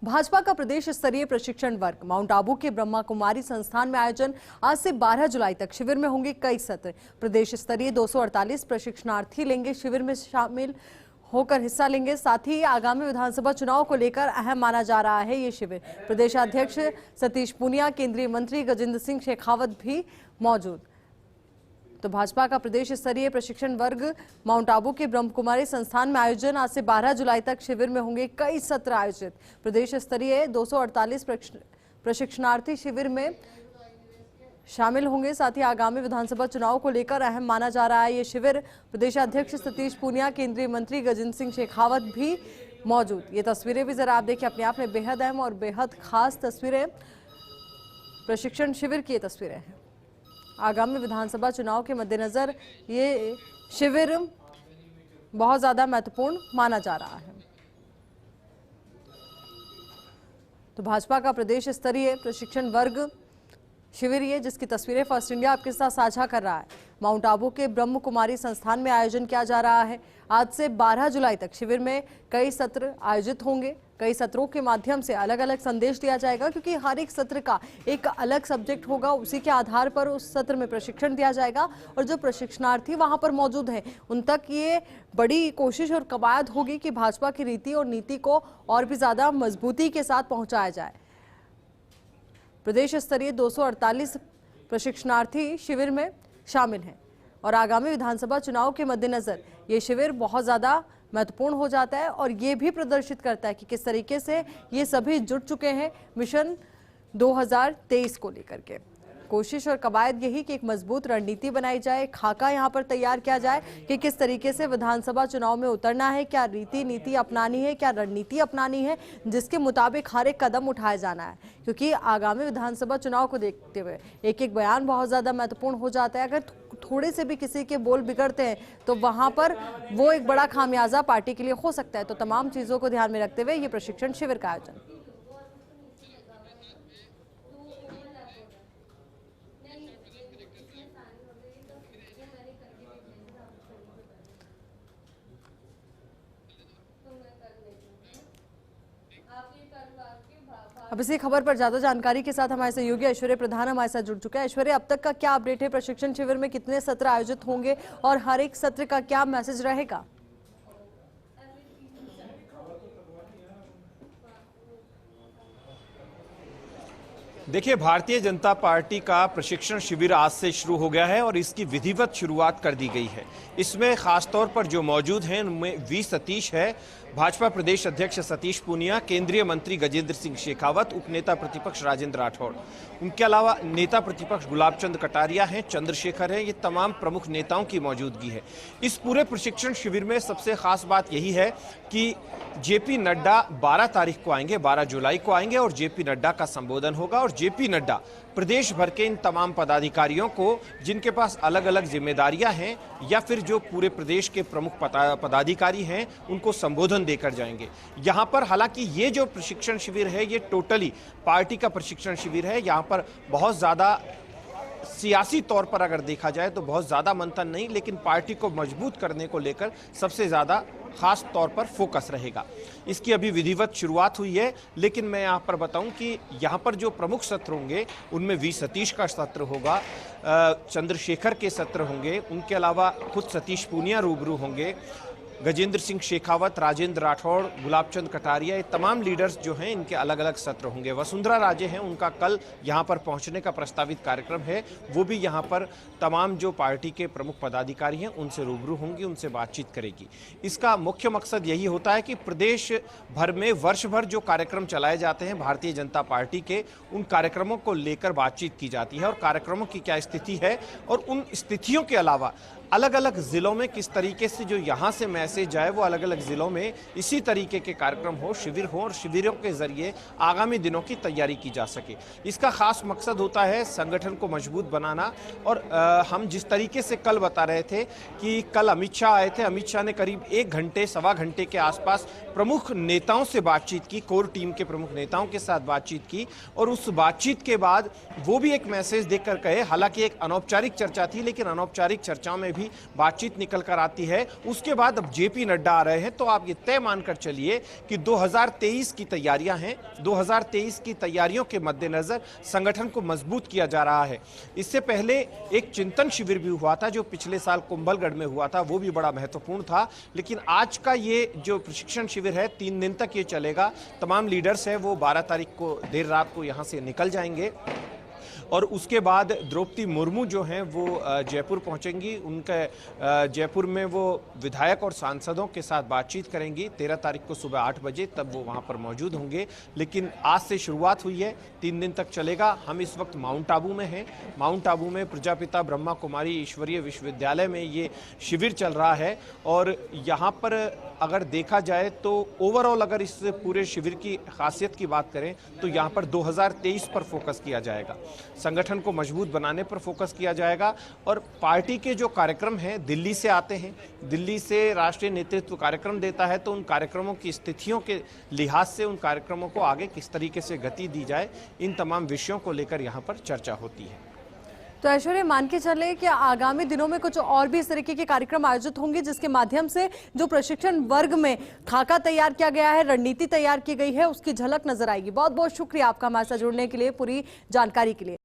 भाजपा का प्रदेश स्तरीय प्रशिक्षण वर्ग माउंट आबू के ब्रह्मा कुमारी संस्थान में आयोजन। आज से 12 जुलाई तक शिविर में होंगे कई सत्र। प्रदेश स्तरीय 248 प्रशिक्षणार्थी लेंगे शिविर में शामिल होकर हिस्सा लेंगे। साथ ही आगामी विधानसभा चुनाव को लेकर अहम माना जा रहा है ये शिविर। प्रदेशाध्यक्ष सतीश पूनिया, केंद्रीय मंत्री गजेंद्र सिंह शेखावत भी मौजूद। तो भाजपा का प्रदेश स्तरीय प्रशिक्षण वर्ग माउंट आबू के ब्रह्म कुमारी संस्थान में आयोजन। आज से 12 जुलाई तक शिविर में होंगे कई सत्र आयोजित। प्रदेश स्तरीय 248 प्रशिक्षणार्थी शिविर में शामिल होंगे। साथ ही आगामी विधानसभा चुनाव को लेकर अहम माना जा रहा है ये शिविर। प्रदेशाध्यक्ष सतीश पूनिया, केंद्रीय मंत्री गजेंद्र सिंह शेखावत भी मौजूद। ये तस्वीरें भी जरा आप देखिए, अपने आप में बेहद अहम और बेहद खास तस्वीरें प्रशिक्षण शिविर की तस्वीरें हैं। आगामी विधानसभा चुनाव के मद्देनजर ये शिविर बहुत ज्यादा महत्वपूर्ण माना जा रहा है। तो भाजपा का प्रदेश स्तरीय प्रशिक्षण वर्ग शिविर ये जिसकी तस्वीरें फर्स्ट इंडिया आपके साथ साझा कर रहा है। माउंट आबू के ब्रह्म कुमारी संस्थान में आयोजन किया जा रहा है। आज से 12 जुलाई तक शिविर में कई सत्र आयोजित होंगे। कई सत्रों के माध्यम से अलग अलग संदेश दिया जाएगा, क्योंकि हर एक सत्र का एक अलग सब्जेक्ट होगा। उसी के आधार पर उस सत्र में प्रशिक्षण दिया जाएगा और जो प्रशिक्षणार्थी वहां पर मौजूद हैं उन तक ये बड़ी कोशिश और कवायद होगी कि भाजपा की रीति और नीति को और भी ज्यादा मजबूती के साथ पहुंचाया जाए। प्रदेश स्तरीय 248 प्रशिक्षणार्थी शिविर में शामिल हैं और आगामी विधानसभा चुनाव के मद्देनजर ये शिविर बहुत ज्यादा महत्वपूर्ण हो जाता है और ये भी प्रदर्शित करता है कि किस तरीके से ये सभी जुट चुके हैं मिशन 2023 को लेकर के। कोशिश और कवायद यही कि एक मजबूत रणनीति बनाई जाए, खाका यहाँ पर तैयार किया जाए कि किस तरीके से विधानसभा चुनाव में उतरना है, क्या रीति नीति अपनानी है, क्या रणनीति अपनानी है, जिसके मुताबिक हर एक कदम उठाया जाना है। क्योंकि आगामी विधानसभा चुनाव को देखते हुए एक एक बयान बहुत ज्यादा महत्वपूर्ण हो जाता है। अगर थोड़े से भी किसी के बोल बिगड़ते हैं तो वहां पर वो एक बड़ा खामियाजा पार्टी के लिए हो सकता है। तो तमाम चीजों को ध्यान में रखते हुए ये प्रशिक्षण शिविर का आयोजन। अब इसी खबर पर ज्यादा जानकारी के साथ हमारे सहयोगी ऐश्वर्य प्रधान हमारे साथ जुड़ चुके हैं। ऐश्वर्य, अब तक का क्या अपडेट है? प्रशिक्षण शिविर में कितने सत्र आयोजित होंगे और हर एक सत्र का क्या मैसेज रहेगा? देखिए, भारतीय जनता पार्टी का प्रशिक्षण शिविर आज से शुरू हो गया है और इसकी विधिवत शुरुआत कर दी गई है। इसमें खासतौर पर जो मौजूद हैं उनमें वी सतीश है, भाजपा प्रदेश अध्यक्ष सतीश पूनिया, केंद्रीय मंत्री गजेंद्र सिंह शेखावत, उपनेता प्रतिपक्ष राजेंद्र राठौड़, उनके अलावा नेता प्रतिपक्ष गुलाब चंद कटारिया हैं, चंद्रशेखर हैं। ये तमाम प्रमुख नेताओं की मौजूदगी है। इस पूरे प्रशिक्षण शिविर में सबसे खास बात यही है कि जेपी नड्डा 12 तारीख को आएंगे, 12 जुलाई को आएंगे और जेपी नड्डा का संबोधन होगा और जेपी नड्डा प्रदेश भर के इन तमाम पदाधिकारियों को, जिनके पास अलग अलग जिम्मेदारियां हैं या फिर जो पूरे प्रदेश के प्रमुख पदाधिकारी हैं, उनको संबोधन देकर जाएंगे। यहां पर हालांकि ये जो प्रशिक्षण शिविर है ये टोटली पार्टी का प्रशिक्षण शिविर है। यहां पर बहुत ज्यादा सियासी तौर पर अगर देखा जाए तो बहुत ज्यादा मंथन नहीं, लेकिन पार्टी को मजबूत करने को लेकर सबसे ज्यादा खास तौर पर फोकस रहेगा। इसकी अभी विधिवत शुरुआत हुई है, लेकिन मैं यहाँ पर बताऊं कि यहाँ पर जो प्रमुख सत्र होंगे उनमें वी सतीश का सत्र होगा, चंद्रशेखर के सत्र होंगे, उनके अलावा खुद सतीश पूनिया रूबरू होंगे, गजेंद्र सिंह शेखावत, राजेंद्र राठौड़, गुलाब चंद कटारिया, ये तमाम लीडर्स जो हैं इनके अलग अलग सत्र होंगे। वसुंधरा राजे हैं, उनका कल यहाँ पर पहुँचने का प्रस्तावित कार्यक्रम है। वो भी यहाँ पर तमाम जो पार्टी के प्रमुख पदाधिकारी हैं उनसे रूबरू होंगी, उनसे बातचीत करेगी। इसका मुख्य मकसद यही होता है कि प्रदेश भर में वर्ष भर जो कार्यक्रम चलाए जाते हैं भारतीय जनता पार्टी के, उन कार्यक्रमों को लेकर बातचीत की जाती है और कार्यक्रमों की क्या स्थिति है और उन स्थितियों के अलावा अलग अलग जिलों में किस तरीके से जो यहाँ से मैसेज जाए वो अलग अलग जिलों में इसी तरीके के कार्यक्रम हो, शिविर हो और शिविरों के जरिए आगामी दिनों की तैयारी की जा सके। इसका खास मकसद होता है संगठन को मजबूत बनाना। और हम जिस तरीके से कल बता रहे थे कि कल अमित शाह आए थे, अमित शाह ने करीब 1 घंटे सवा घंटे के आसपास प्रमुख नेताओं से बातचीत की, कोर टीम के प्रमुख नेताओं के साथ बातचीत की और उस बातचीत के बाद वो भी एक मैसेज देकर कहे, हालांकि एक अनौपचारिक चर्चा थी लेकिन अनौपचारिक चर्चाओं में भी बातचीत निकल कर आती है। उसके बाद अब जेपी नड्डा आ रहे हैं, तो आप ये तय मानकर चलिए कि 2023 की तैयारियां हैं। 2023 की तैयारियों के मद्देनजर संगठन को मजबूत किया जा रहा है। इससे पहले एक चिंतन शिविर भी हुआ था जो पिछले साल कुंभलगढ़ में हुआ था, वो भी बड़ा महत्वपूर्ण था। लेकिन आज का ये जो प्रशिक्षण शिविर है 3 दिन तक ये चलेगा। तमाम लीडर्स हैं वो 12 तारीख को देर रात को यहाँ से निकल जाएंगे और उसके बाद द्रौपदी मुर्मू जो हैं वो जयपुर पहुंचेंगी। उनके जयपुर में वो विधायक और सांसदों के साथ बातचीत करेंगी। 13 तारीख को सुबह 8 बजे तब वो वहां पर मौजूद होंगे। लेकिन आज से शुरुआत हुई है, 3 दिन तक चलेगा। हम इस वक्त माउंट आबू में हैं। माउंट आबू में प्रजापिता ब्रह्मा कुमारी ईश्वरीय विश्वविद्यालय में ये शिविर चल रहा है और यहाँ पर अगर देखा जाए तो ओवरऑल अगर इस पूरे शिविर की खासियत की बात करें तो यहाँ पर 2023 पर फोकस किया जाएगा। संगठन को मजबूत बनाने पर फोकस किया जाएगा और पार्टी के जो कार्यक्रम हैं दिल्ली से आते हैं, दिल्ली से राष्ट्रीय नेतृत्व कार्यक्रम देता है, तो उन कार्यक्रमों की स्थितियों के लिहाज से उन कार्यक्रमों को आगे किस तरीके से गति दी जाए, इन तमाम विषयों को लेकर यहाँ पर चर्चा होती है। तो ऐश्वर्या, मान के चले कि आगामी दिनों में कुछ और भी इस तरीके के कार्यक्रम आयोजित होंगे जिसके माध्यम से जो प्रशिक्षण वर्ग में खाका तैयार किया गया है, रणनीति तैयार की गई है, उसकी झलक नजर आएगी। बहुत बहुत शुक्रिया आपका हमारे साथ जुड़ने के लिए, पूरी जानकारी के लिए।